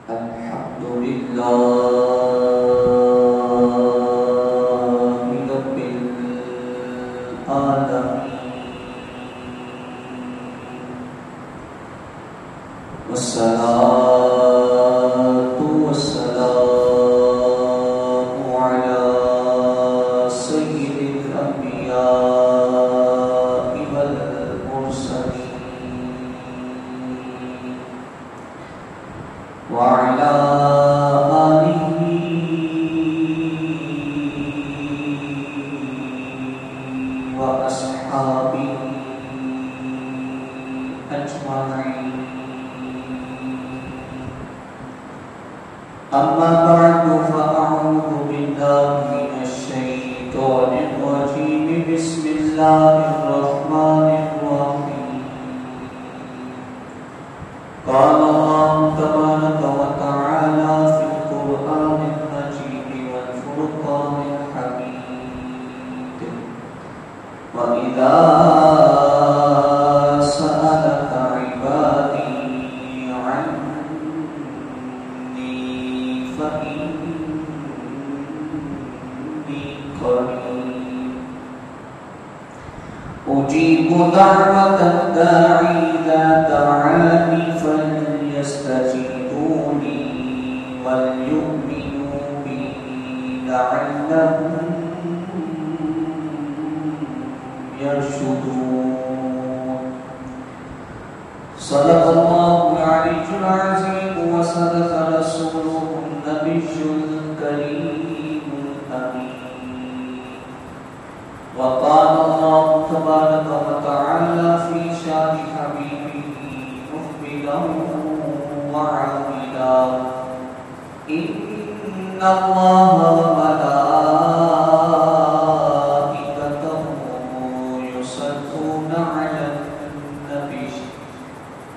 الحمد لله رب العالمين والصلاة والسلام على سيد الأنبياء والمرسلين وعلى آله وأصحابه أجمعين. أما بعد فأعوذ بالله من الشيطان الرجيم. بسم الله الرحمن الرحيم. قال الله تبارك وتعالى في القرآن المجيد والفرقان الحميد: وإذا سألك عبادي عني فإني قريب أجيب دعوة الداعي إذا دعاني فليستجيبوا لي وليؤمنوا بي لعلهم يرشدون. صدق الله العلي العظيم وصدق رسوله النبي الكريم الأمين. وقال الله تبارك وتعالى في شان حبيبه مخبرا وعاملا: إن الله وملائكته يصلون على النبي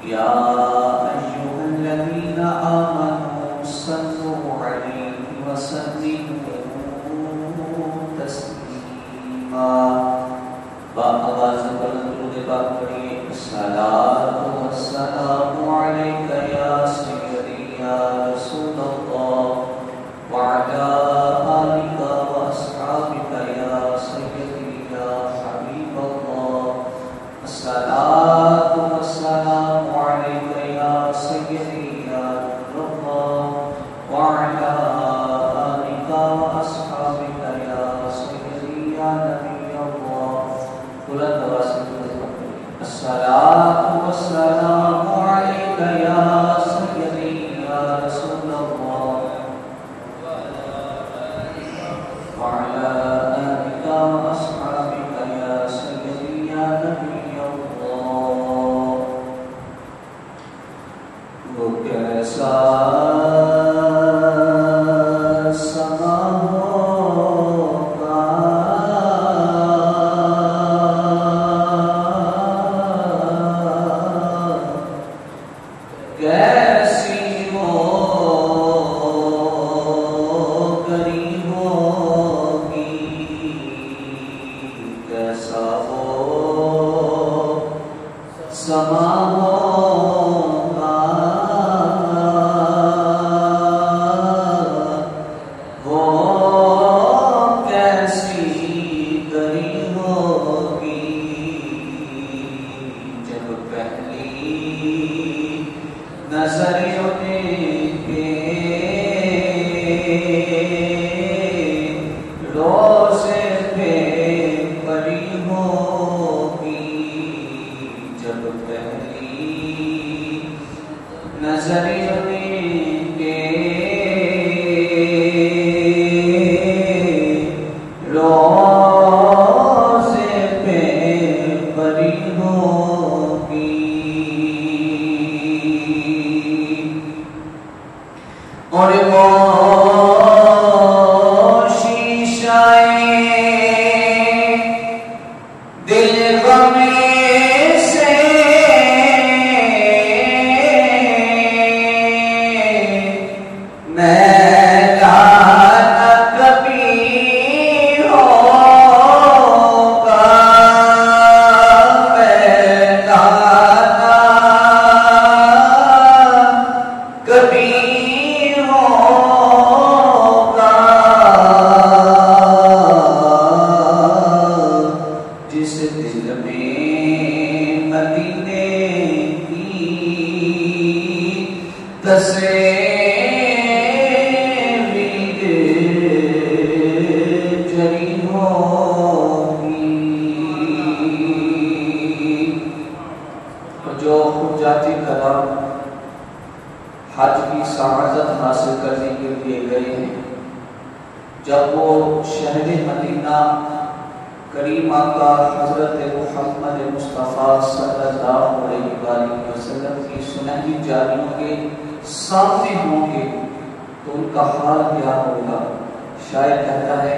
يا أيها الذين آمنوا صلوا عليه وسلموا تسليما. بآواز بلند درود پاک پڑھیے: الصلاۃ والسلام علیک یا سیدی یا رسول اللہ وعلی آلک واصحابک یا سیدی یا حبیب اللہ. الصلاۃ والسلام علیک یا سیدی یا نور اللہ وعلی آلک واصحابک یا سیدی یا نبی اللہ. بلند آواز سے الصلاۃ والسلام علیک یا سیدی یا رسول اللہ وعلی آلک واصحابک یا سیدی یا نبی اللہ. وہ کیسا سما ہوگا کیسی وہ گری ہوگی، کیسا وہ سما ہوگا، وہ کیسی گری ہوگی جب پہلی نظر روزے پہ پڑی ہوگی، جب پہلی نظر روزے پہ پڑی ہوگی. اور وہ شیشائے دل غم سے کسے جری ہوگی جو حجاج کرام حج کی سعادت حاصل کرنے کے لیے گئے ہیں، جب وہ شہر مدینہ کریم آقا حضرت محمد مصطفیٰ صلی اللہ علیہ وآلہ وسلم کی سنہری جاریوں کے سامنے ہوں گے تو ان کا حال کیا ہوگا؟ شاعر کہتا ہے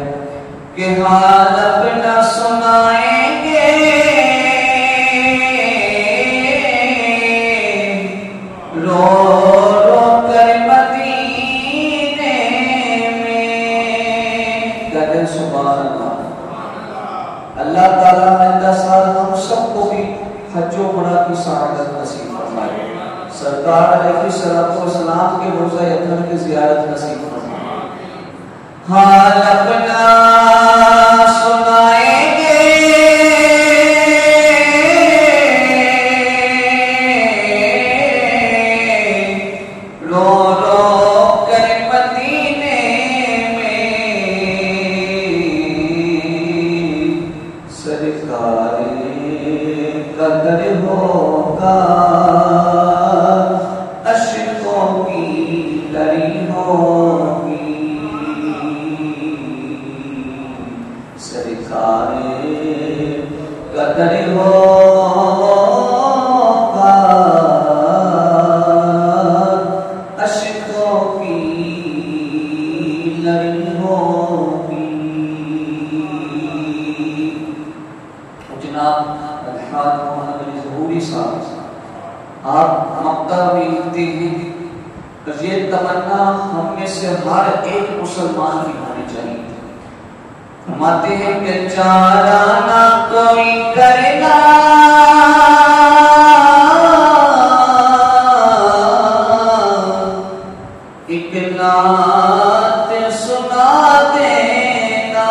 کہ حال اپنا سنائیں گے رو رو کر مدینے میں، کہتے ہیں سبحان اللہ۔ اللہ تعالیٰ آئندہ سال ہم سب کو بھی حج و عمرہ کی سعادت نصیب فرمائے، سرکار علیہ السلام کے روضہ اطہر کی زیارت نصیب فرمائے۔ حال اپنا سنائیں گے رو رو کر مدینے میں، سرکار قدر ہوگا اشکوں کی لری ہوگی، سرکار قدر ہوگا اشکوں کی لری ہوگی۔ جناب الحاج محمد علی ظہوری صاحب آپ مکہ میں لکھتے ہیں کہ یہ تمنا ہم میں سے ہر ایک مسلمان کی ہونی چاہیے۔ فرماتے ہیں کہ چارہ نہ کوئی کرنا ایک نعت سنا دینا،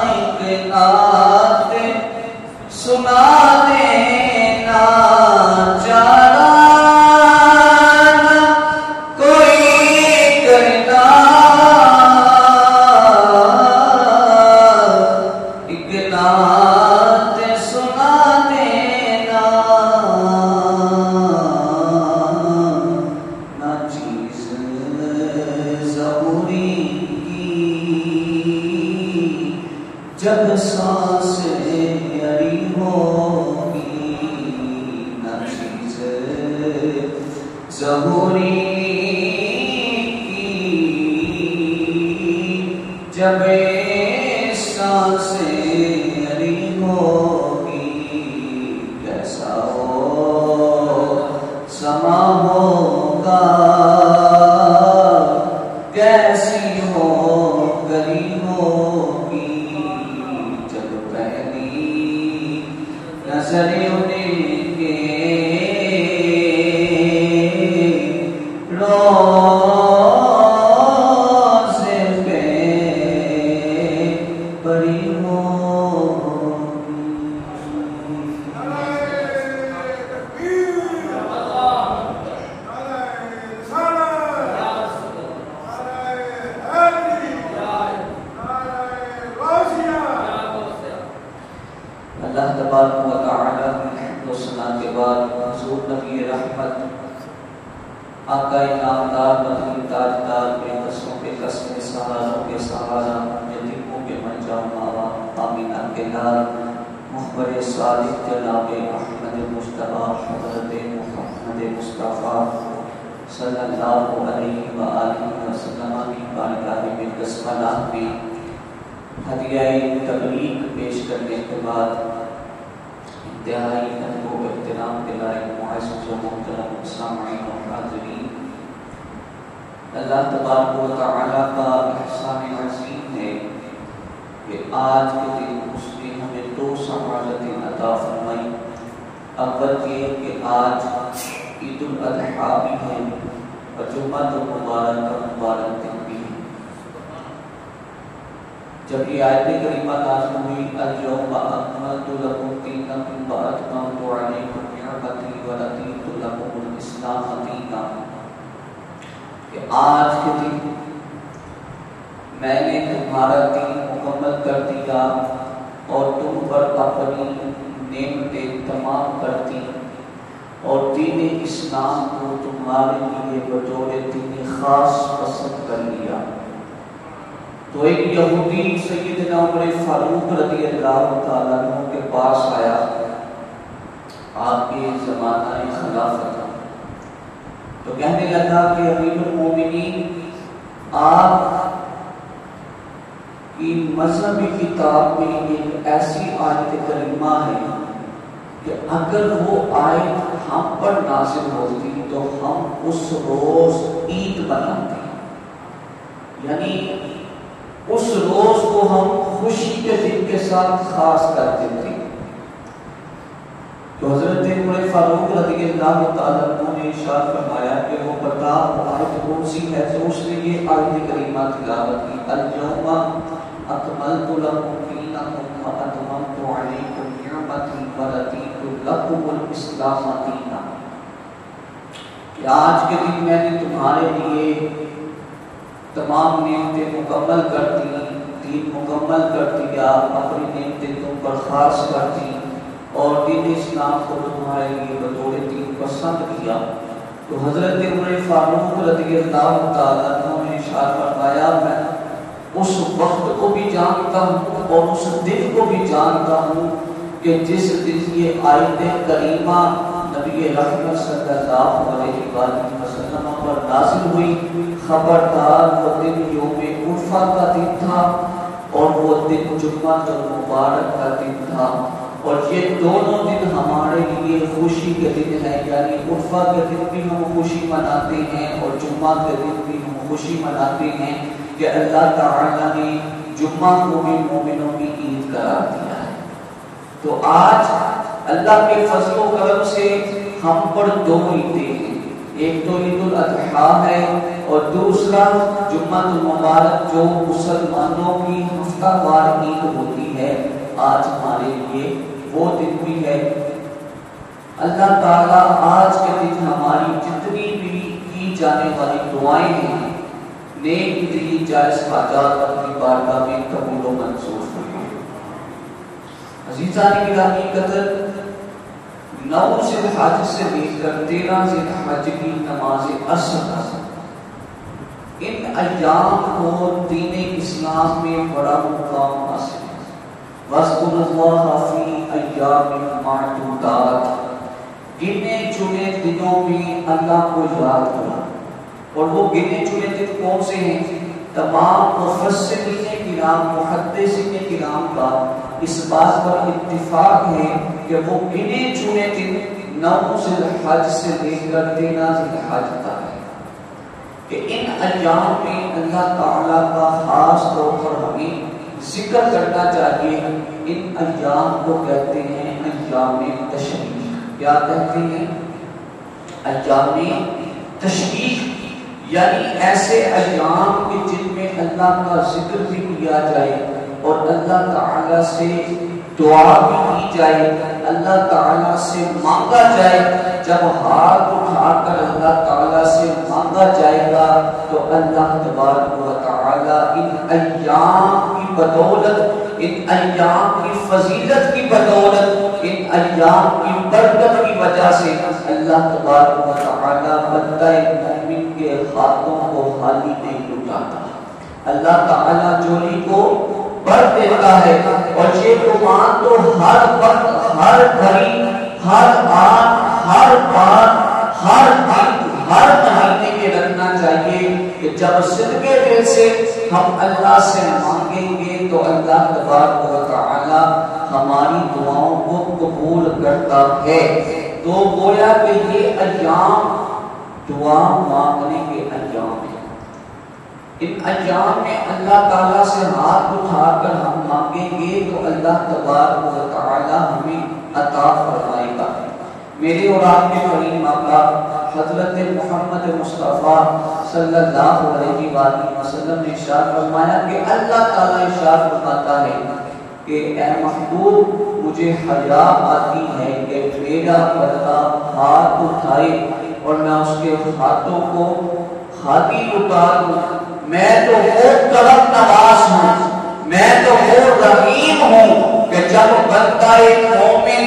ایک نعت سنا دینا، چارہ نہ کوئی کرنا ایک نعت سنا دینا، نہ چیز ضروری کی جب سانسیں عری ہوگی، نہ چیز ضروری کی جب سانسیں عری ہوگی، کیسا ہو سما ہوگا کیسی ہو گلی ہوگی، جب پہلی نظر انہیں کے روزے پہ پڑی ہوگی۔ اللہ تبارک و تعالی حمد و ثنا کے بعد حضور نبی رحمت آقا نامدار مدنی تاجدار کے قصوں کے قصے سہاروں کے سہارا یتیموں کے منجا ماوا آمینہ کے لال محبر صالح جناب احمد مصطفیٰ حضرت محمد مصطفیٰ صلی اللہ علیہ وآلہ وسلم کی بارگاہ میں بسملہ میں ہدیہ تبلیغ پیش کرنے کے بعد انتہائی ادب و احترام کے لائق معزز و محترم سامعین و حاضرین، اللہ تبارک و تعالیٰ کا احسان عظیم ہے کہ آج کے دن اس نے ہمیں دو سعادتیں عطا فرمائی۔ اول یہ کہ آج عید الاضحیٰ بھی ہے اور جمعہ المبارک کا مبارک دن بھی ہے۔ جب یہ آیت کریمہ نازل ہوئی اليوم اکملت لکم دینکم واتممت علیکم نعمتی ورضیت لکم الاسلام آج کے دن میں نے تمہارا دین مکمل کر دیا اور تم پر اپنی نعمتیں تمام کر دی اور دین اسلام کو تمہارے لیے بطور دین خاص پسند کر لیا۔ تو ایک یہودی سیدنا عمر فاروق رضی اللہ تعالیٰ عنہ کے پاس آیا، آپ کے زمانہ خلافت تھا، تو کہنے لگا کہ امیر المومنین، آپ کی مذہبی کتاب میں ایک ایسی آیت کریمہ ہے کہ اگر وہ آیت ہم پر نازل ہوتی تو ہم اس روز عید مناتے ہیں، یعنی اس روز کو ہم خوشی کے دن کے ساتھ خاص کر دیتے ہیں۔ تو حضرت عمر فاروق رضی اللہ تعالیٰ عنہ نے ارشاد فرمایا کہ وہ بتا وہ آیت کون سی ہے، تو اس نے یہ آیت کریمہ تلاوت کی، اليوم اکملت لکم دینکم واتممت علیکم نعمتی ورضیت لکم الاسلام دینا، کہ آج کے دن میں نے تمہارے لیے تمام نعمتیں مکمل کر دی، دین مکمل کر دیا، اپنی نعمتیں تم پر خاص کر دی اور دین اسلام کو تمہارے لیے بطور دین پسند کیا۔ تو حضرت عمر فاروق رضی اللہ تعالیٰ عنہ نے ارشاد فرمایا، میں اس وقت کو بھی جانتا ہوں اور اس دن کو بھی جانتا ہوں کہ جس دن یہ آیت کریمہ نبی رحمت صلی اللہ علیہ وسلم پر نازل ہوئی، خبردار وہ دن یوم عرفہ کا دن تھا اور وہ دن جمعہ المبارک کا دن تھا، اور یہ دونوں دن ہمارے لیے خوشی کے دن ہے، یعنی عرفہ کے دن بھی ہم خوشی مناتے ہیں اور جمعہ کے دن بھی ہم خوشی مناتے ہیں کہ اللہ تعالیٰ نے جمعہ کو بھی مومنوں کی عید قرار دیا ہے۔ تو آج اللہ کے فضل و کرم سے ہم پر دو عیدیں ہیں، ایک تو عید الاضحیٰ ہے اور دوسرا جمعہ المبارک جو مسلمانوں کی ہفتہ وار عید ہوتی ہے، آج ہمارے لیے وہ دن بھی ہے۔ اللہ تعالیٰ آج کے دن ہماری جتنی بھی کی جانے والی دعائیں ہیں، نیک دلی جائز حاجات اپنی بارگاہ میں قبول و منظور فرمائے۔ عزیزان گرامی قدر، 9 ذی الحج سے لے کر 13 ذی الحج کی نماز عصر، ان ایام کو دین اسلام میں بڑا مقام حاصل ہے۔ وَاذْكُرُوا اللَّهَ فِي أَيَّامٍ مَّعْدُودَاتٍ، گنے چنے دنوں میں اللہ کو یاد کرو، اور وہ گنے چنے دن کون سے ہیں؟ تمام مفسرین کرام محدثین کرام کا اس بات پر اتفاق ہے کہ وہ گنے چنے دن 9 ذی الحج سے لے کر 13 ذی الحج تک ہے، کہ ان ایام میں اللہ تعالیٰ کا خاص طور پر ہمیں ذکر کرنا چاہیے۔ ان ایام کو کہتے ہیں ایام تشریق۔ کیا کہتے ہیں؟ ایام تشریق، یعنی ایسے ایام کہ جن میں اللہ کا ذکر بھی کیا جائے اور اللہ تعالیٰ سے دعا بھی کی جائے، اللہ تعالیٰ سے مانگا جائے۔ جب ہاتھ اٹھا کر اللہ تعالیٰ سے مانگا جائے گا تو اللہ تبارک و تعالیٰ ان ایام کی بدولت، ان ایام کی فضیلت کی بدولت، ان ایام کی برکت کی وجہ سے اللہ تبارک و تعالیٰ بندہ مومن کے ہاتھوں کو خالی نہیں لٹاتا، اللہ تعالیٰ جولی کو بھر دیتا ہے۔ اور یہ گمان تو ہر وقت، ہر گھڑی، ہر آن، ہر بات، ہر دن، ہر مہینے کے رکھنا چاہیے کہ جب صدقے دل سے ہم اللہ سے مانگیں گے تو اللہ تبارک و تعالی ہماری دعاؤں کو قبول کرتا ہے۔ تو گویا کہ یہ ایام دعا مانگنے کے ایام ہیں۔ ان ایام میں اللہ تعالیٰ سے ہاتھ اٹھا کر ہم مانگیں گے تو اللہ تبارک و تعالی ہمیں عطا فرمائے گا۔ میرے اور آپ کے کریم آقا حضرت محمد مصطفیٰ صلی اللہ علیہ وآلہ وسلم نے ارشاد فرمایا کہ اللہ تعالیٰ ارشاد فرماتا ہے کہ اے محبوب، مجھے حیا آتی ہے کہ میرا بندہ ہاتھ اٹھائے اور میں اس کے ہاتھوں کو ہاتھی اتاروں، میں تو وہ کرم نواز ہوں، میں تو وہ رحیم ہوں کہ جب بندہ مومن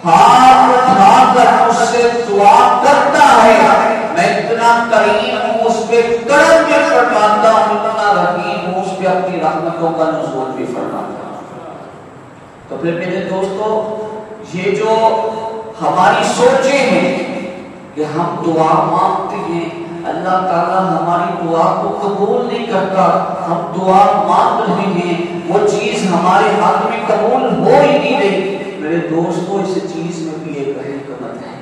ہاتھ اٹھا کر مجھ سے دعا کرتا ہے میں اتنا کریم ہوں، اس پہ کرم بھی فرماتا ہوں، اتنا رحیم ہوں، اس پہ اپنی رحمتوں کا نزول بھی فرماتا ہوں۔ تو پھر میرے دوستو، یہ جو ہماری سوچیں ہیں کہ ہم دعا مانگتے ہیں، اللہ تعالیٰ ہماری دعا کو قبول نہیں کرتا، ہم دعا مانگ رہے ہیں، وہ چیز ہمارے حق میں قبول ہو ہی نہیں رہی۔ میرے دوستو، اس چیز میں بھی ایک حکمت ہے،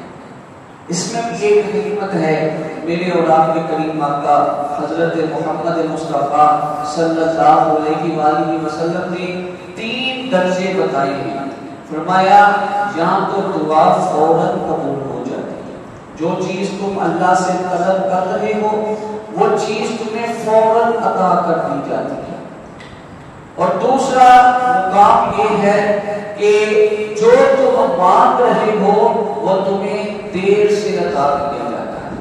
اس میں بھی ایک حکمت ہے۔ میرے اور آپ کے کریم آقا حضرت محمد مصطفیٰ صلی اللہ علیہ وآلہ وسلم نے 3 درجے بتائے ہیں۔ فرمایا یہاں تو دعا فوراً قبول ہو جاتی ہے، جو چیز تم اللہ سے طلب کر رہے ہو وہ چیز تمہیں فوراً عطا کر دی جاتی ہے۔ اور دوسرا مقام یہ ہے کہ جو تم مانگ رہے ہو وہ تمہیں دیر سے عطا کیا جاتا ہے،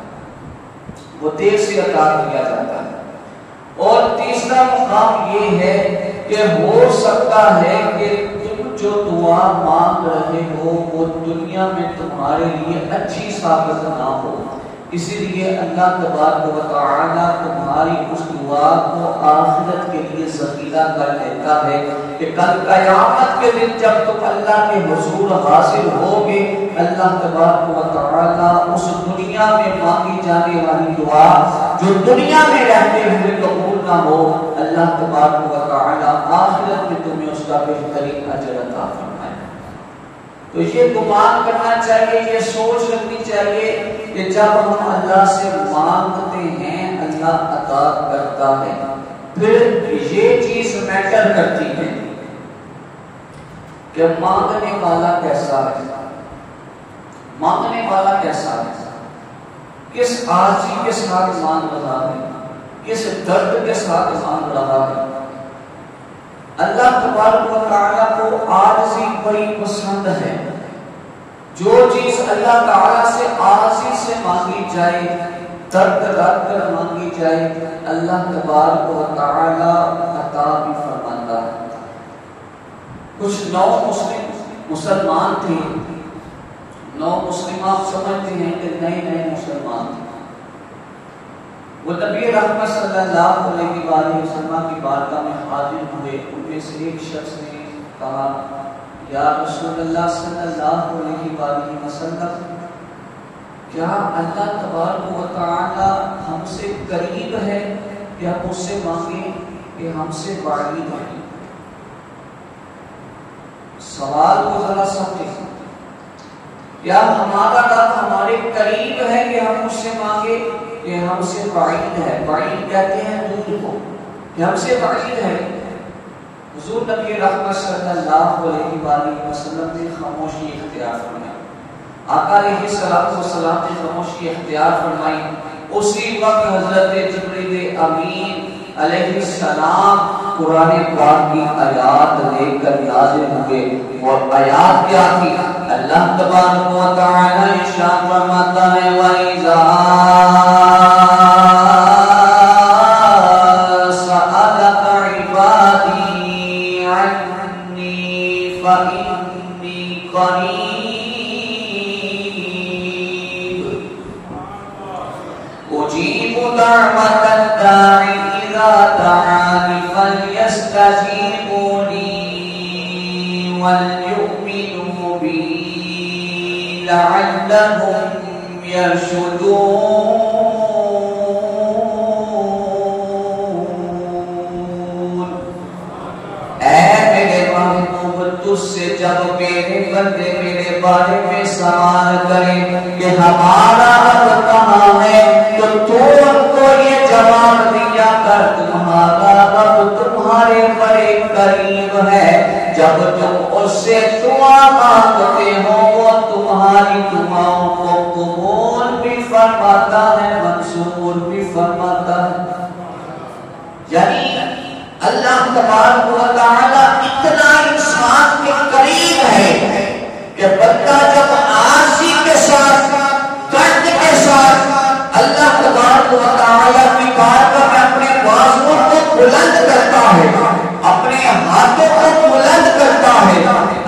وہ دیر سے عطا کیا جاتا ہے۔ اور تیسرا مقام یہ ہے کہ ہو سکتا ہے کہ تم جو دعا مانگ رہے ہو وہ دنیا میں تمہارے لیے اچھی ثابت نہ ہو، اسی لیے اللہ تبارک و تعالی تمہاری اس دعا کو آخرت کے لیے ذخیرہ کر دیتا ہے کہ کل قیامت کے دن جب تم اللہ کے حضور حاضر ہوگے، اللہ تبارک و تعالی اس دنیا میں مانگی جانے والی دعا جو دنیا میں رہتے ہوئے قبول نہ ہو، اللہ تبارک و تعالی آخرت میں تمہیں اس کا بہترین اجر عطا فرمائے۔ تو یہ گمان کرنا چاہیے، یہ سوچ رکھنی چاہیے کہ جب ہم اللہ سے مانگتے ہیں اللہ عطا کرتا ہے۔ پھر یہ چیز میٹر کرتی ہے کہ مانگنے والا کیسا ہے، مانگنے والا کیسا ہے، کس عاجزی کے ساتھ مانگ رہا ہے، کس درد کے ساتھ مانگ رہا ہے۔ اللہ تبارک و تعالیٰ کو عاجزی بڑی پسند ہے۔ جو چیز اللہ تعالیٰ سے عاجزی سے مانگی جائے، درد رکھ کر مانگی جائے، اللہ تبارک و تعالیٰ عطا بھی فرماتا ہے۔ کچھ نو مسلمان تھے، نو مسلمان سمجھتے ہیں کہ نئے مسلمان تھے، وہ نبی رحمت صلی اللہ علیہ وآلہ وسلم کی بارگاہ میں حاضر ہوئے۔ ان میں سے ایک شخص نے کہا یا رسول اللہ صلی اللہ علیہ وآلہ وسلم، کیا اللہ تبارک و تعالی ہم سے قریب ہے کہ ہم اس سے مانگیں کہ ہم سے بعید ہے؟ سوال کو ذرا سمجھیں، کیا ہمارا رب ہمارے قریب ہے کہ ہم اس سے مانگے کہ ہم سے بعید ہے؟ بعید کہتے ہیں دور کو، کہ ہم سے بعید ہے۔ حضور نبی رحمت صلی اللہ علیہ وآلہ وسلم نے خاموشی اختیار فرمائی، آقا علیہ السلام نے خاموشی اختیار فرمائی۔ اسی وقت حضرت جبریل امین علیہ السلام قرآن پاک کی آیات لے کر نازل ہوئے، اور آیات کیا تھی؟ اللہ تبارک و تعالی ارشاد فرماتا ہے وَإِذَا سَأَلَكَ عِبَادِي عَنِّي فَإِنِّي قَرِيبٌ أُجِيبُ دَعْوَةَ الدَّاعِ إِذَا دَعَانِ فَلْيَسْتَجِيبُوا لِي وَلْيُؤْمِنُوا بِي لَعَلَّهُمْ يَرْشُدُونَ۔ اے میرے محبوب، تجھ سے جب میرے بندے میرے بارے میں سوال کریں کہ ہمارا رب کہاں ہے، تو تو ان کو یہ جواب دیا کر تمہارا رب تمہارے بڑے قریب ہے۔ جب تم اس سے دعا مانگتے ہو وہ تمہاری دعاؤں کو قبول بھی فرماتا ہے، منظور بھی فرماتا ہے۔ یعنی اللہ تبارک و تعالی اتنا انسان کے قریب ہے کہ بندہ جب عاجزی کے ساتھ، درد کے ساتھ اللہ تبارک و تعالی تعالیٰ کی بارگاہ میں اپنے بازوؤں کو بلند کرتا ہے، اپنے ہاتھوں کو بلند کرتا ہے،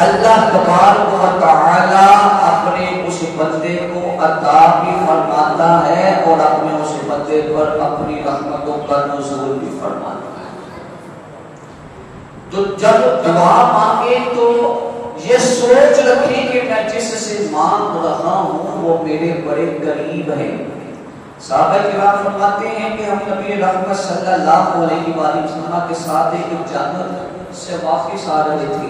اللہ تبارک و تعالیٰ اپنے اس بندے کو عطا بھی فرماتا ہے اور اپنے اس بندے پر اپنی رحمتوں کا نزول بھی فرماتا ہے۔ تو جب دعا مانگے تو یہ سوچ رکھیں کہ میں جس سے مانگ رہا ہوں وہ میرے بڑے قریب ہے۔ صحابہ کرام فرماتے ہیں کہ ہم نبی رحمت صلی اللہ علیہ وسلم کے ساتھ ایک جنگل سے واپس آ رہے تھے،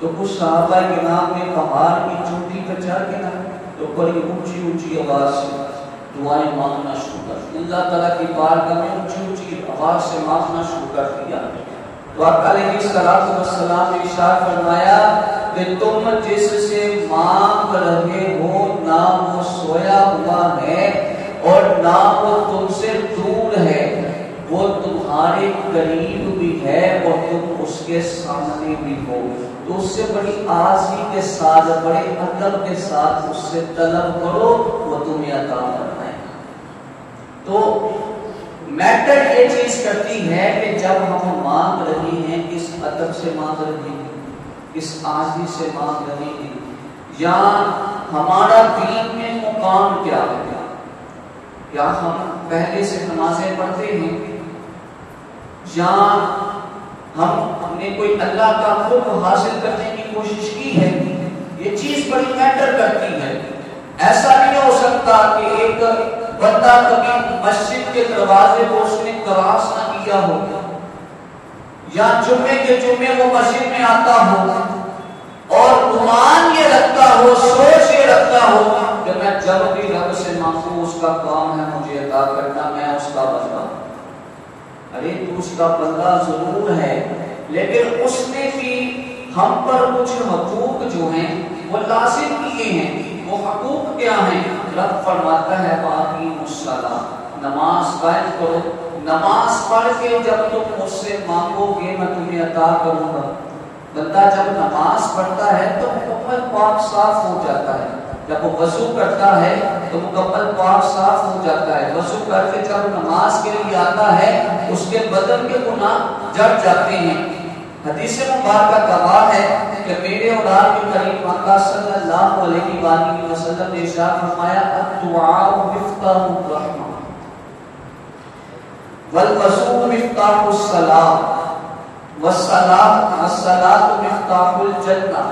تو کچھ صحابہ کرام نے پہاڑ کی چوٹی پر چڑھ کے نا تو بڑی اونچی اونچی آواز سے دعائیں مانگنا شروع کر دیا، اللہ تعالیٰ کی بارگاہ میں اونچی اونچی آواز سے مانگنا شروع کر دیا۔ تو آقا علیہ السلام نے ارشاد فرمایا کہ تم جس سے مانگ رہے ہو نہ وہ سویا ہوا ہے اور نہ وہ تم سے دور ہے، وہ تمہارے قریب بھی ہے اور تم اس کے سامنے بھی ہو، تو اس سے بڑی عاجزی کے ساتھ بڑے ادب کے ساتھ اس سے طلب کرو، وہ تمہیں عطا فرمائے گا۔ تو میٹر یہ چیز کرتی ہے کہ جب ہم مانگ رہی ہیں کس ادب سے مانگ رہی ہیں، کس عاجزی سے مانگ رہی ہیں، یا ہمارا دین میں مقام کیا ہے، یا ہم پہلے سے نمازیں پڑھتے ہیں، یا ہم نے کوئی اللہ کا حکم حاصل کرنے کی کوشش کی ہے، یہ چیز بڑی میٹر کرتی ہے۔ ایسا نہیں ہو سکتا کہ ایک بندہ کبھی مسجد کے دروازے کو اس نے کراس نہ کیا ہو، یا جمعے کے جمعے وہ مسجد میں آتا ہو اور گمان یہ رکھتا ہو، سوچ یہ رکھتا ہو کہ میں جب بھی رب سے مانگوں اس کا کام ہے مجھے عطا کرنا، میں اس کا بندہ ہوں۔ ارے تو اس کا بندہ ضرور ہے، لیکن اس نے بھی ہم پر کچھ حقوق جو ہیں وہ لازم کیے ہیں۔ وہ حقوق کیا ہیں؟ رب فرماتا ہے وَأَقِیمُوا الصَّلَاةَ، نماز قائم کرو، نماز پڑھ کے جب تم مجھ سے مانگو گے میں تمہیں عطا کروں گا۔ بندہ جب نماز پڑھتا ہے تو مکمل پاک صاف ہو جاتا ہے، جب وہ وضو کرتا ہے تو مکمل پاک صاف ہو جاتا ہے، وضو کر کے جب نماز کے لیے آتا ہے اس کے بدن کے گناہ جڑ جاتے ہیں۔ حدیث مبارکہ گواہ ہے کہ میرے اور آپ کے کریم آقا صلی اللہ علیہ وآلہ وسلم نے ارشاد فرمایا الدعاء مفتاح الرحمہ والوضوء مفتاح الصلاۃ والصلاۃ مفتاح الجنہ۔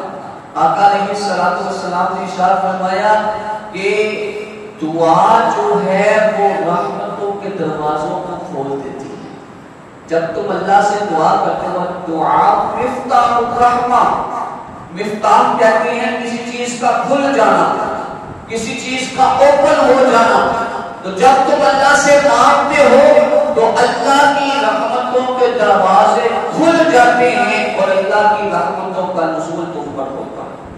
آقا علیہ السلام نے ارشاد فرمایا کہ دعا جو ہے وہ رحمتوں کے دروازوں کو کھول دیتی ہے۔ جب تم اللہ سے دعا کرتے ہو دعا مفتاح الرحمہ، مفتاح کہتے ہیں کسی چیز کا کھل جانا، کسی چیز کا اوپن ہو جانا۔ تو جب تم اللہ سے مانگتے ہو تو اللہ کی رحمتوں کے دروازے کھل جاتے ہیں اور اللہ کی رحمتوں کا نزول تم پر ہوتا ہے۔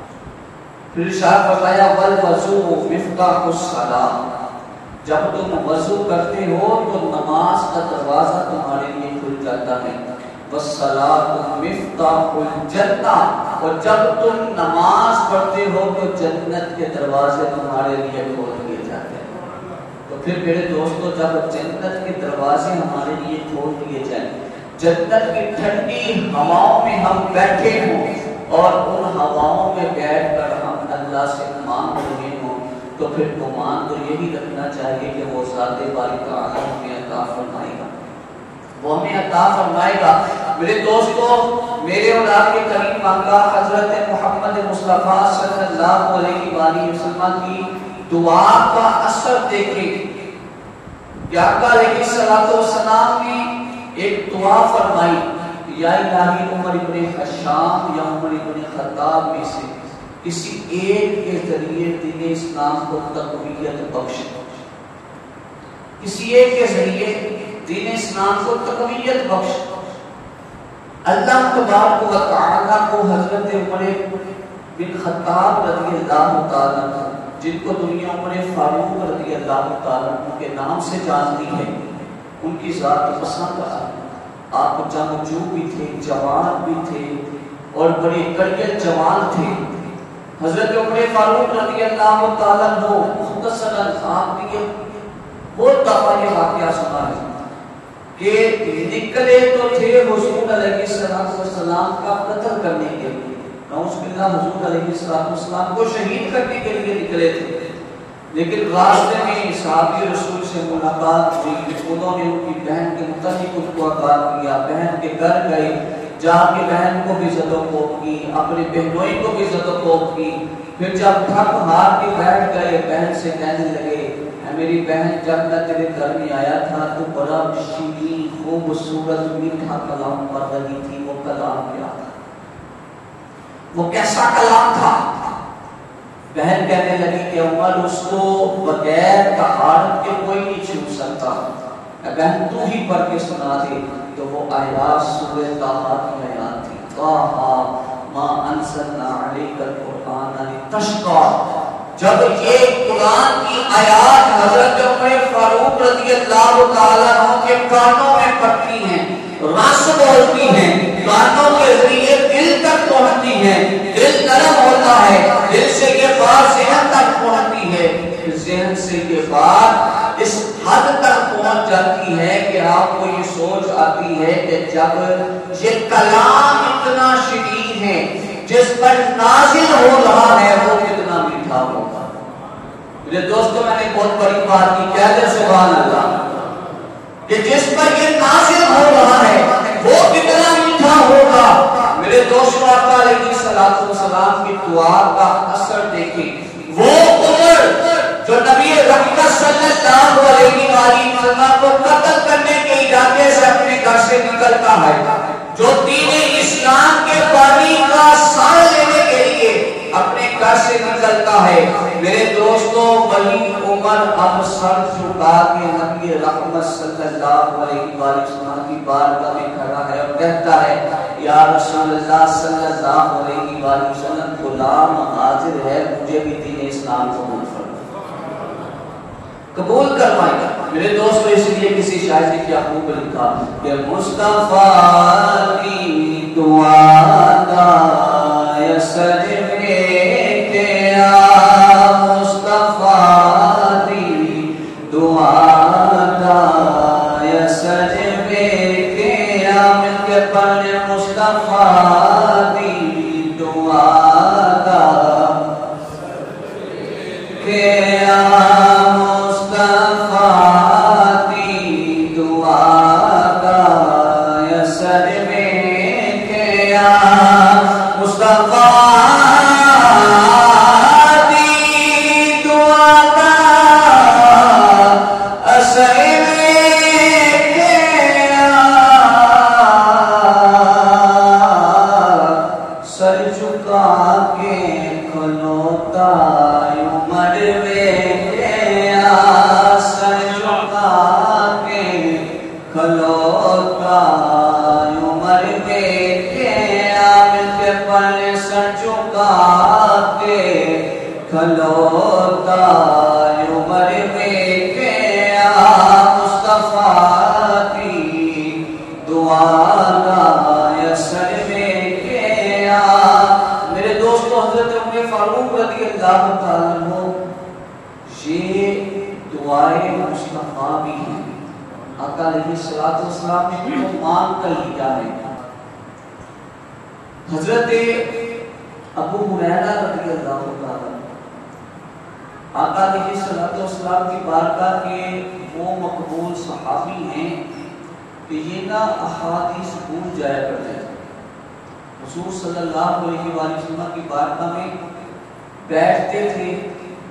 پھر ارشاد فرمایا والوضوء مفتاح الصلاۃ، جب تم وضو کرتے ہو تو نماز کا دروازہ تمہارے لیے کھل جاتا ہے۔ والصلاۃ مفتاح الجنہ، اور جب تم نماز پڑھتے ہو تو جنت کے دروازے تمہارے لیے کھول دیے جاتے ہیں۔ تو پھر میرے دوستو جب جنت کے دروازے ہمارے لیے کھول دیے جائیں، جنت کی ٹھنڈی ہواؤں میں ہم بیٹھے ہوں اور ان ہواؤں میں بیٹھ کر ہم اللہ سے مانگ رہے ہوں، تو پھر گمان تو یہی رکھنا چاہیے کہ وہ ذات باری تعالیٰ ہمیں عطا فرمائے گا، وہ ہمیں عطا فرمائے گا۔ میرے دوستو میرے اور آپ کے کریم آقا حضرت محمد مصطفیٰ صلی اللہ علیہ وآلہ وسلم کی دعا کا اثر دیکھیں کہ آقا علیہ السلام نے ایک دعا فرمائی، یا الہی عمر ابن خشام یا عمر ابن خطاب میں سے کسی ایک کے ذریعے دین اسلام کو تقویت بخش، کسی ایک کے ذریعے دین اسلام کو تقویت بخش۔ اللہ تبارک و تعالیٰ کو حضرت عمر بن خطاب رضی اللہ تعالیٰ جن کو دنیا عمر فاروق رضی اللہ تعالیٰ کے نام سے جانتی ہے، ان کی ذات پسند آئی۔ آپ جنگجو بھی تھے، جوان بھی تھے اور بڑے کڑیت جوان تھے۔ حضرت عمر فاروق رضی اللہ تعالیٰ کو مختصر الفاظ دیے بہت دفعہ یہ واقعہ سنا ہے کہ نکلے تو تھے حضور علیہ السلام کا قتل کرنے کے لیے، نعوذ باللہ، حضور علیہ السلام کو شہید کرنے کے لیے نکلے تھے، لیکن راستے میں صحابی رسول سے ملاقات ہوئی، انہوں نے ان کی بہن کے متعلق ان کو آگاہ کیا، بہن کے گھر گئے، جا کے بہن کو بھی زد و کوب کی، اپنے بہنوئی کو بھی زد و کوب کی، پھر جب تھک ہار کے بیٹھ گئے بہن سے کہنے لگے میری بہن جب میں تیرے گھر میں آیا تھا تو بڑا شیریں خوبصورت میٹھا کلام پڑھ رہی تھی، وہ کلام کیا تھا؟ وہ کیسا کلام تھا؟ بہن کہنے لگی کہ عمر اس کو بغیر طہارت کے کوئی نہیں چھو سکتا، بہن تو ہی پڑھ کے سنا دے۔ تو وہ آیات سورہ طٰہٰ کی آیات تھی، طٰہٰ ما انزلنا علیک القرآن لتشقی۔ جب یہ قرآن کی آیات حضرت عمر فاروق رضی اللہ تعالیٰ عنہ کے کانوں میں پڑتی ہیں، رس بولتی ہیں، کانوں کے ذریعے دل تک پہنچتی ہیں، دل نرم ہوتا ہے، دل سے یہ بات ذہن تک پہنچتی ہے، ذہن سے یہ بات اس حد تک پہنچ جاتی ہے کہ آپ کو یہ سوچ آتی ہے کہ جب یہ کلام اتنا شدید ہے جس پر نازل ہو رہا ہے وہ کتنا میٹھا ہوگا۔ میرے دوستوں، میں نے بہت بڑی بات کی، کہہ دے سبحان اللہ، کہ جس پر یہ نازل ہو رہا ہے وہ کتنا میٹھا ہوگا۔ میرے دوستوں، آقا علیہ السلام کی دعا کا اثر دیکھیں، وہ عمر جو نبی رحمت صلی اللہ علیہ وسلم کو قتل کرنے کے ارادے سے اپنے گھر سے نکلتا ہے، جو دین اسلام کے بانی کا سان لینے کے لیے اپنے گھر سے نکلتا ہے، میرے دوستوں وہی عمر اب سر جھکا کے نبی رحمت صلی اللہ علیہ وسلم کی بارگاہ میں کھڑا ہے اور کہتا ہے یا رسول اللہ صلی اللہ علیہ وسلم، غلام حاضر ہے، مجھے بھی دین اسلام قبول قبول کروائے گا۔ میرے دوستو، اس لیے کسی شاعر نے کیا خوب لکھا کہ مصطفیٰ کی دعا کا سجدے کے آ، مصطفیٰ کی دعا کا سجدے کے آ، مل کے پڑھنے مصطفیٰ کی دعا کا کے آ، حضرت ابو ہریرہ رضی اللہ تعالیٰ آقا علیہ السلام کی بارگاہ کے وہ مقبول صحابی ہیں کہ یہ نہ احادیث بھول جایا کرتے ہیں۔ حضور صلی اللہ علیہ وسلم کی بارگاہ میں بیٹھتے تھے،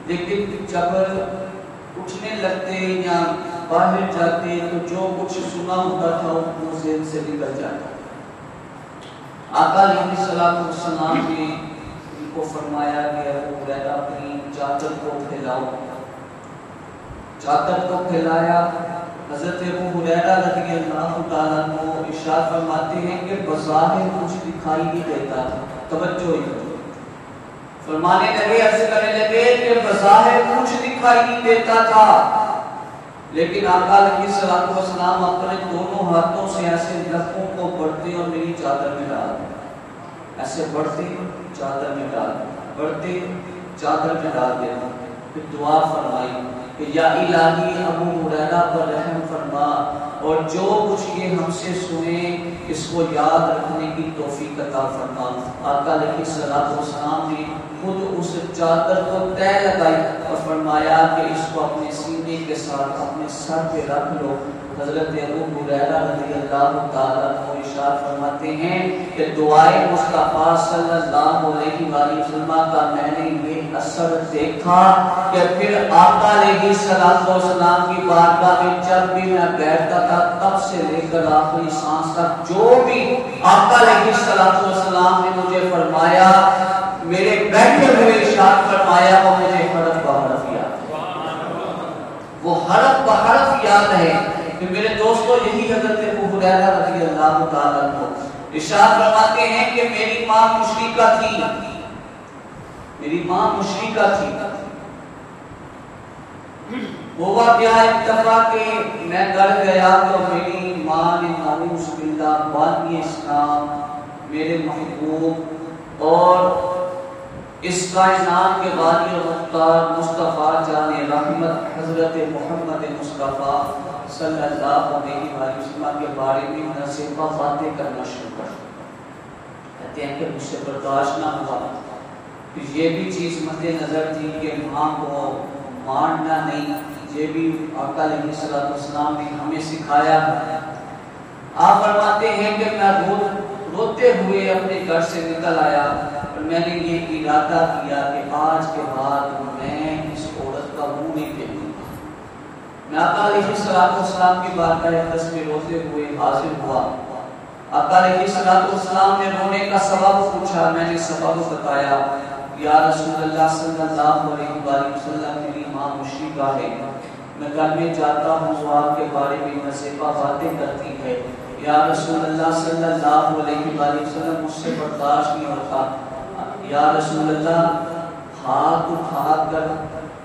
لیکن جب اٹھنے لگتے یا باہر جاتے تو جو کچھ سنا ہوتا تھا وہ ذہن سے نکل جاتا۔ آقا علیہ السلام نے ان کو فرمایا کہ ابو ہریرہ اپنی چادر کو پھیلاؤ، چادر کو پھیلایا۔ حضرت ابو ہریرہ رضی اللہ تعالیٰ عنہ ارشاد فرماتے ہیں کہ بظاہر کچھ دکھائی نہیں دیتا تھا، توجہ ہی فرمانے لگے، عرض کرنے لگے کہ بظاہر کچھ دکھائی نہیں دیتا تھا، لیکن آقا علیہ السلام اپنے دونوں ہاتھوں سے ایسے لفوں کو بڑھتے اور میری چادر میں ڈال دیں، ایسے بڑھتے چادر میں ڈال دیں، بڑھتے چادر میں ڈال دینا۔ پھر دعا فرمائی کہ یا الہی ابو ہریرہ پر رحم فرما اور جو کچھ یہ ہم سے سنے اس کو یاد رکھنے کی توفیق عطا فرما۔ آقا علیہ الصلوۃ والسلام نے خود اس چادر کو طے لگائی اور فرمایا کہ اس کو اپنے سینے کے ساتھ اپنے سر پہ رکھ لو۔ حضرت ابو ہریرہ رضی اللہ تعالیٰ عنہ ارشاد فرماتے ہیں کہ دعائے مصطفیٰ صلی اللہ علیہ وآلہ وسلم کا میں نے یہ اثر دیکھا کہ پھر آقا علیہ السلام کی بارگاہ میں جب بھی میں بیٹھتا تھا تب سے لے کر آخری سانس تک جو بھی آقا علیہ السلام نے مجھے فرمایا میرے بیٹھے ہوئے ارشاد فرمایا وہ مجھے حرف بحرف یاد ہے، وہ حرف بحرف یاد ہے۔ کہ میرے دوستو یہی حضرت ابو ہریرہ رضی اللہ تعالیٰ عنہ ارشاد فرماتے ہیں کہ میری ماں مشرکہ تھی، میری ماں مشرکہ تھی۔ ہوا کیا اتفاق کہ میں گھر گیا تو میری ماں نے نعوذ باللہ بانی اسلام میرے محبوب اور اس کائنات کے بانی و مختار مصطفیٰ جان رحمت حضرت محمد مصطفیٰ صلی اللہ علیہ وسلم کے بارے میں نصیحت باتیں کرنا شروع کر کہتے ہیں کہ مجھ سے برداشت نہ ہوا۔ یہ بھی چیز مد نظر تھی کہ ماں کو مارنا نہیں، یہ بھی آقا علیہ السلام نے ہمیں سکھایا۔ آپ فرماتے ہیں کہ میں روتے ہوئے اپنے گھر سے نکل آیا اور میں نے یہ ارادہ کیا کہ آج کے بعد میں اس عورت کا منہ نہیں دیکھوں گا۔ میں آقا علیہ السلام کی بارگاہ اقدس میں روتے ہوئے حاضر ہوا۔ آقا علیہ السلام نے رونے کا سبب پوچھا، میں نے سبب بتایا۔ یا رسول اللہ صلی اللہ علیہ وسلم میری ماں مشرکہ ہے، میں گھر میں جاتا ہوں وہ آپ کے بارے میں نصیحت باتیں کرتی ہے۔ یا رسول اللہ صلی اللہ علیہ وسلم مجھ سے برداشت نہیں ہوتا۔ یا رسول اللہ ہاتھ اٹھا کر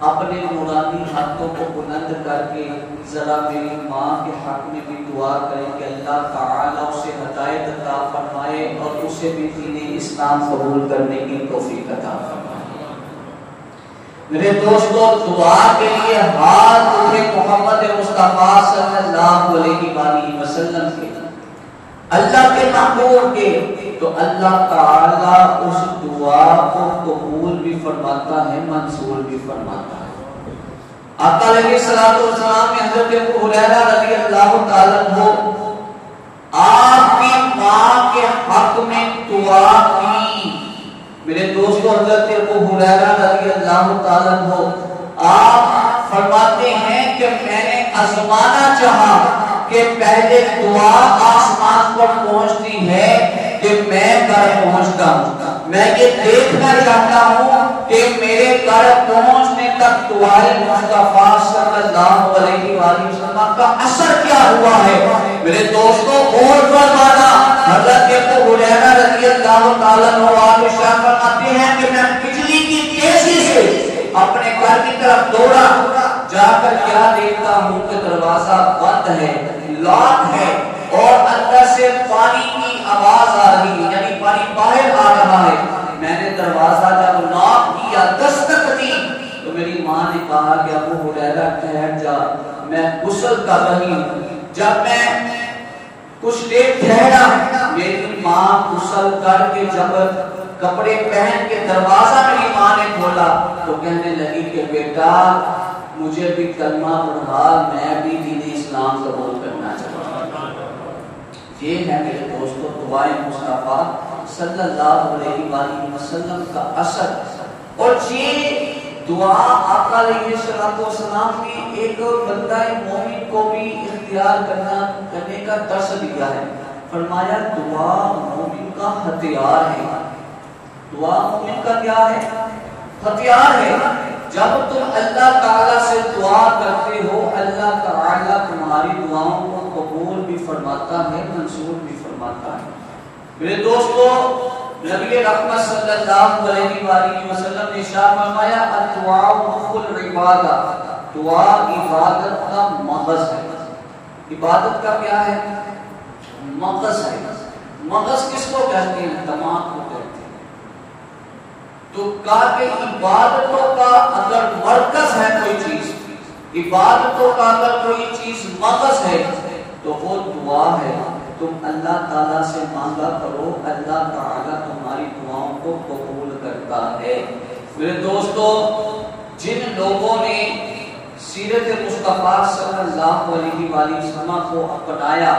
اپنے نورانی ہاتھوں کو بلند کر کے ذرا میری ماں کے حق میں بھی دعا کریں کہ اللہ تعالیٰ اسے ہدایت عطا فرمائے اور اسے بھی دین اسلام قبول کرنے کی توفیق عطا فرمائے۔ میرے دوستو دعا کے لیے ہاتھ اٹھے محمد مصطفیٰ صلی اللہ علیہ وآلہ وسلم کے، اللہ کے محبوب کے، تو اللہ تعالیٰ اس دعا کو قبول بھی فرماتا ہے، منظور بھی فرماتا ہے۔ آقا علیہ السلام نے حضرت ابو ہریرہ رضی اللہ تعالیٰ عنہ آپ کی ماں کے حق میں دعا کی۔ میرے دوستو حضرت ابو ہریرہ رضی اللہ تعالیٰ عنہ آپ فرماتے ہیں کہ میں نے آزمانا چاہا کہ پہلے دعا آسمان پر پہنچتی ہے کہ میں گھر پہنچتا ہوں۔ میں یہ دیکھنا چاہتا ہوں کہ میرے گھر پہنچنے تک دعائے مصطفیٰ صلی اللہ علیہ وآلہ وسلم کا اثر کیا ہوا ہے۔ میرے دوستو غور فرمانا، حضرت ابو ہریرہ رضی اللہ تعالیٰ عنہ فرماتے ہیں کہ میں بجلی کی تیزی سے اپنے گھر کی طرف دوڑا، جا کر کیا دیکھتا ہوں کہ دروازہ بند ہے، لاک ہے اور اندر سے پانی کی آواز آ رہی ہے، یعنی پانی باہر آ رہا ہے۔ میں نے دروازہ جب لاک کیا، دستک دی، تو میری ماں نے کہا کہ ابو ہریرہ ٹھہر جا، میں غسل کر رہی ہوں۔ جب میں کچھ دیر ٹھہرا، میری ماں غسل کر کے جب کپڑے پہن کے دروازہ میری ماں نے کھولا تو کہنے لگی کہ بیٹا مجھے بھی کلمہ پڑھا، میں بھی دین اسلام قبول کرنا چاہتا ہوں۔ یہ ہے میرے دوستو دعائے مصطفیٰ صلی اللہ علیہ وآلہ وسلم کا اثر، اور یہ دعا آقا علیہ السلام نے ایک بندہ مومن کو بھی اختیار کرنے کا درس دیا ہے۔ فرمایا دعا مومن کا ہتھیار ہے۔ دعا مومن کا کیا ہے؟ ہتھیار ہے۔ جب تم اللہ تعالیٰ سے دعا کرتے ہو، اللہ تعالیٰ تمہاری دعاؤں کو قبول بھی فرماتا ہے، منظور بھی فرماتا ہے۔ میرے دوستو نبی رحمت صلی اللہ علیہ وآلہ وسلم نے ارشاد فرمایا الدعاء مخ العبادہ، دعا عبادت کا مغز ہے۔ عبادت کا کیا ہے؟ مغز ہے۔ مغز کس کو کہتے ہیں؟ دماغ کو کہتے ہیں۔ تو کہا کہ عبادتوں کا اگر مرکز عبادتوں کا اگر کوئی چیز مغز ہے تو وہ دعا ہے. تم اللہ تعالیٰ سے مانگا کرو، اللہ تعالیٰ تمہاری دعاؤں کو قبول کرتا ہے. میرے دوستو، جن لوگوں نے سیرت مصطفیٰ صلی اللہ علیہ وآلہ وسلم کو اپنایا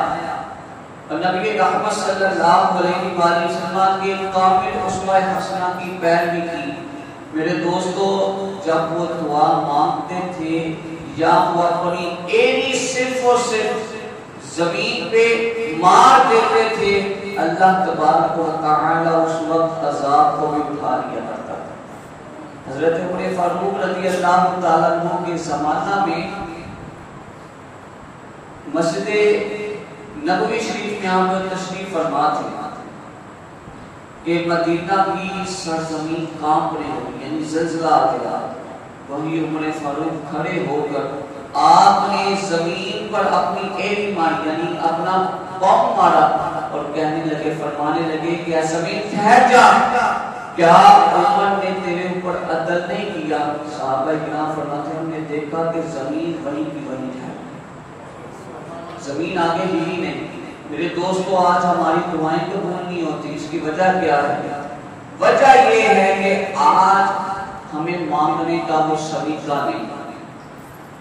اور نبی رحمت صلی اللہ علیہ وآلہ وسلم کے کامل اسوہ حسنہ کی پیروی کی، میرے دوستو، جب وہ دعا مانگتے تھے یا وہ اپنی ایڑی صرف اور صرف زمین پہ مار دیتے تھے، اللہ تبارک و تعالی اس وقت عذاب کو بھی اٹھا لیا کرتا تھا. حضرت عمر فاروق رضی اللہ تعالیٰ عنہ کے زمانہ میں مسجد نبوی شریف میں آپ تشریف فرما تھے کہ مدینہ کی سرزمین کانپنے لگی، یعنی زلزلہ آ گیا. وہی عمر فاروق کھڑے ہو کر آپ نے زمین پر اپنی ایڑی ماری، یعنی اپنا پاؤں مارا اور کہنے لگے، فرمانے لگے کہ اے زمین ٹھہر جا، کیا عمر نے تیرے اوپر عدل نہیں کیا؟ صحابہ کرام فرماتے ہیں ہم نے دیکھا کہ زمین وہیں کی وہیں ہے، زمین آگے ہلی نہیں. میرے دوستو، آج ہماری دعائیں قبول نہیں ہوتی، اس کی وجہ کیا ہے؟ وجہ یہ ہے کہ آج ہمیں مانگنے کا وہ سلیقہ نہیں.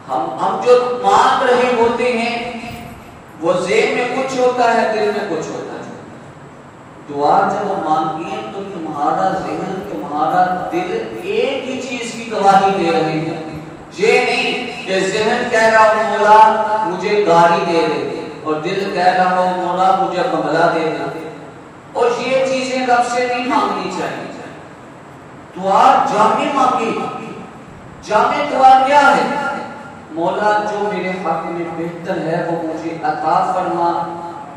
ہم جو مانگ رہے ہوتے ہیں وہ ذہن میں کچھ ہوتا ہے، دل میں کچھ ہوتا ہے. دعا جب مانگی ہے تو تمہارا ذہن، تمہارا دل ایک ہی چیز کی گواہی دے رہے ہیں. یہ نہیں کہ ذہن کہہ رہا ہو مولا مجھے گاڑی دے دے اور دل کہہ رہا ہو مولا مجھے بنگلہ دے دے. اور یہ چیزیں رب سے نہیں مانگنی چاہیے. دعا جامع مانگی. جامع دعا کیا ہے؟ مولا جو میرے حق میں بہتر ہے وہ مجھے عطا فرما،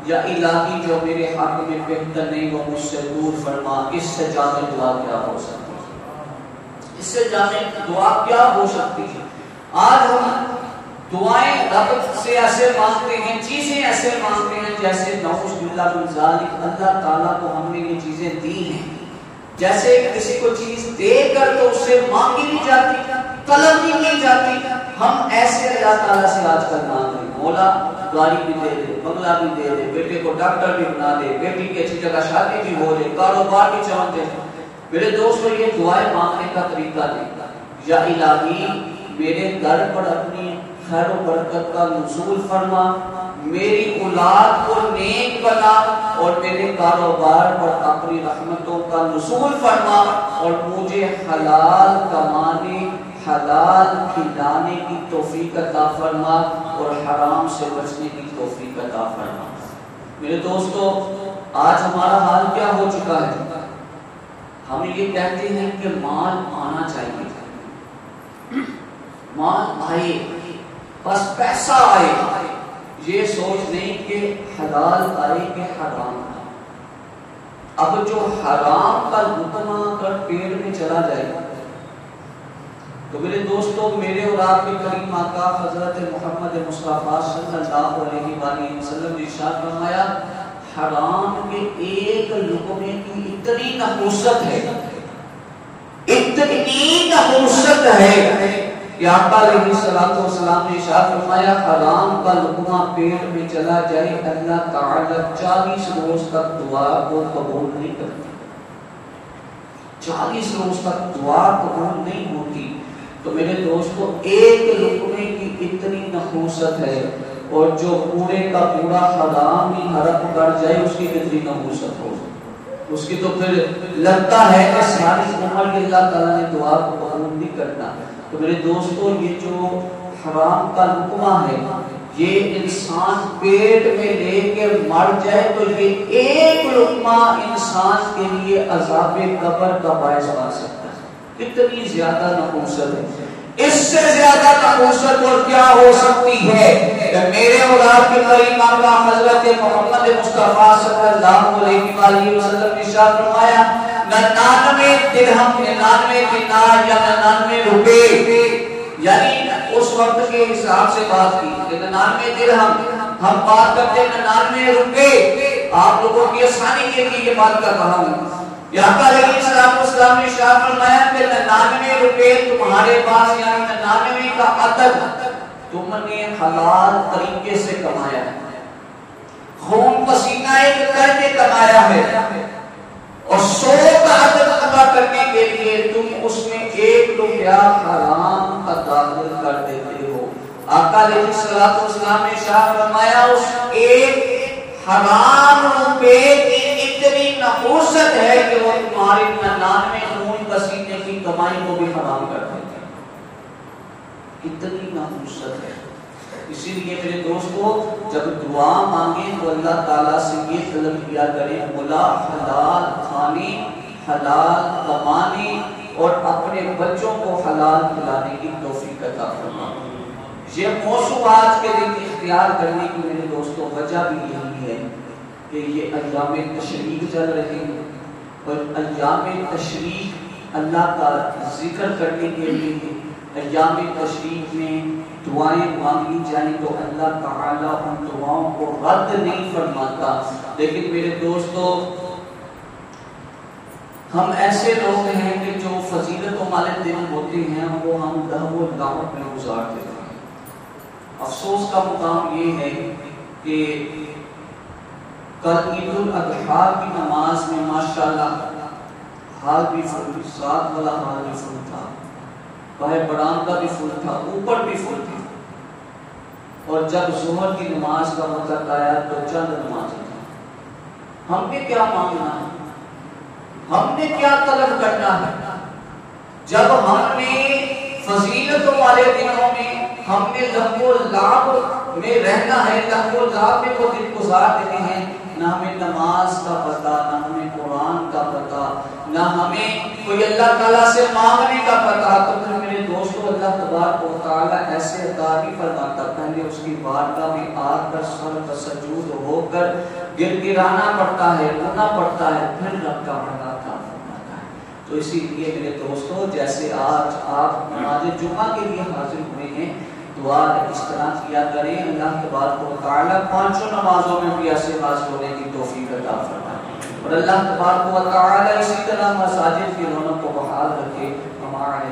یا الہی جو میرے حق میں بہتر نہیں وہ مجھ سے دور فرما. اس سے جامع دعا کیا ہو سکتی ہے؟ اس سے جامع دعا کیا ہو سکتی ہے؟ آج ہم دعائیں رب سے ایسے مانگتے ہیں، چیزیں ایسے مانگتے ہیں جیسے نعوذ باللہ من ذالک اللہ تعالیٰ کو ہم نے یہ چیزیں دی ہیں، جیسے کسی کو چیز دے کر تو اس سے مانگی نہیں جاتی، طلب نہیں جاتی. ہم ایسے اللہ تعالیٰ سے آج کل مانگ رہے ہیں، مولا گاڑی بھی دے دے، بنگلہ بھی دے دے، بیٹے کو ڈاکٹر بھی بنا دے، بیٹی کی اچھی جگہ شادی بھی ہو جائے، کاروبار بھی چمک دے. میرے دوستو، یہ دعائیں مانگنے کا طریقہ نہیں. یا الہی میرے گھر پر اپنی خیر و برکت کا نزول فرما، میری اولاد کو نیک بنا اور میرے کاروبار پر اپنی رحمتوں کا نزول فرما اور مجھے حلال کمانے، حلال کھلانے کی توفیق عطا فرما اور حرام سے بچنے کی توفیق عطا فرما. میرے دوستو، آج ہمارا حال کیا ہو چکا ہے؟ ہم یہ کہتے ہیں کہ مال آنا چاہیے، مال آئے، بس پیسہ آئے. یہ سوچ نہیں کہ حلال آئے کہ حرام آئے. اب جو حرام کا لقمہ اگر پیٹ میں چلا جائے تو میرے دوستو، میرے اور آپ کے کریم آقا حضرت محمد مصطفیٰ صلی اللہ علیہ وآلہ وسلم نے ارشاد فرمایا، حرام کے ایک لقمے کی اتنی نحوست ہے، اتنی نحوست ہے کہ آقا علیہ السلام نے ارشاد فرمایا، حرام کا لقمہ پیٹ میں چلا جائے اللہ تعالی 40 روز تک دعا کو قبول نہیں کرتا. 40 روز تک دعا قبول نہیں ہوتی. تو میرے دوستو، ایک لقمے کی اتنی نحوست ہے، اور جو پورے کا پورا حرام ہی حرم کر جائے اس کی کتنی نحوست ہو، اس کی تو پھر لگتا ہے کہ ساری عمر کے اللہ تعالیٰ نے دعا کو قبول نہیں کرنا. تو میرے دوستو، یہ جو حرام کا لقمہ ہے، یہ انسان پیٹ میں لے کے مر جائے تو یہ ایک لقمہ انسان کے لیے عذاب قبر کا باعث بن سکتا ہے. کتنی زیادہ نحوست ہے. اس سے زیادہ نحوست اور کیا ہو سکتی ہے کہ میرے اور آپ کے کریم آقا حضرت محمد مصطفیٰ صلی اللہ علیہ وآلہ وسلم نے ارشاد فرمایا، 99 درہم، 99 دینار یا 99 روپے، یعنی اس وقت کے حساب سے بات کی کہ 99 درہم، ہم بات کرتے ہیں 99 روپے. آپ لوگوں کی آسانی کے لیے یہ بات کر رہا ہوں. آقا علیہ السلام نے ارشاد فرمایا کہ 99 روپے تمہارے پاس، یعنی 99 کا عدد تم نے حلال طریقے سے کمایا ہے، خون پسینہ ایک کر کے کمایا ہے، اور 100 کا عدد ادا کرنے کے لیے تم اس میں 1 روپیہ حرام کا داخل کر دیتے ہو۔ آقا علیہ الصلوۃ والسلام نے ارشاد فرمایا اس ایک حرام روپے کی اتنی نحوست ہے کہ وہ تمہارے 99 خون پسینے کی کمائی کو بھی حرام کر دیتے ہیں، اتنی نحوست ہے۔ اسی لیے میرے دوستو جب دعا مانگیں تو اللہ تعالیٰ سے یہ طلب کیا کریں، مولا حلال کھانے، حلال کمانے اور اپنے بچوں کو حلال کھلانے کی توفیق عطا فرما۔ یہ موضوع آج کے دن اختیار کرنے کی میرے دوستو وجہ بھی یہی ہے کہ یہ ایام تشریق چل رہے ہیں، اور ایام تشریق اللہ کا ذکر کرنے کے لیے ایام تشریق میں دعائیں مانگی جائیں تو اللہ تعالیٰ ان دعاؤں کو رد نہیں فرماتا۔ لیکن میرے دوستو ہم ایسے لوگ ہیں کہ جو فضیلتوں والے دن ہوتے ہیں وہ ہم لہو و لعب میں گزار دیتے ہیں۔ افسوس کا مقام یہ ہے کہ کل عید الاضحیٰ کی نماز میں ماشاءاللہ حال بھی فل، ساتھ والا حال بھی فل تھا، باہر برآمدہ بھی فل تھا، اوپر بھی فل تھا، اور جب ظہر کی نماز کا وقت آیا تو چند نمازیں تھا۔ ہم نے کیا مانگنا ہے، ہم نے کیا طلب کرنا ہے؟ جب ہم نے فضیلتوں والے دنوں میں ہم نے لہو و لعب میں رہنا ہے، لہو و لعب میں وہ دن گزار دیتے ہیں، نہ ہمیں نماز کا پتہ، نہ ہمیں قرآن کا پتہ، نہ ہمیں کوئی اللہ تعالیٰ سے مانگنے کا پتہ، تو پھر میرے دوستو اللہ تبارک و تعالیٰ ایسے عطا نہیں فرماتا، پہلے اس کی بارگاہ میں آ کر سر تسجود ہو کر گر گرانا پڑتا ہے، رونا پڑتا ہے، پھر رب کا وعدہ عطا فرماتا ہے۔ تو اسی لیے میرے دوستو جیسے آج آپ نماز جمعہ کے لیے حاضر ہوئے ہیں، دعا اس طرح کیا کریں اللہ تبارک و تعالیٰ 5 نمازوں میں بھی ایسے حاضر ہونے کی توفیق عطا فرمائے، اور اللہ تبارک و تعالیٰ اسی طرح مساجد کی رونق کو بحال رکھے۔ ہمارے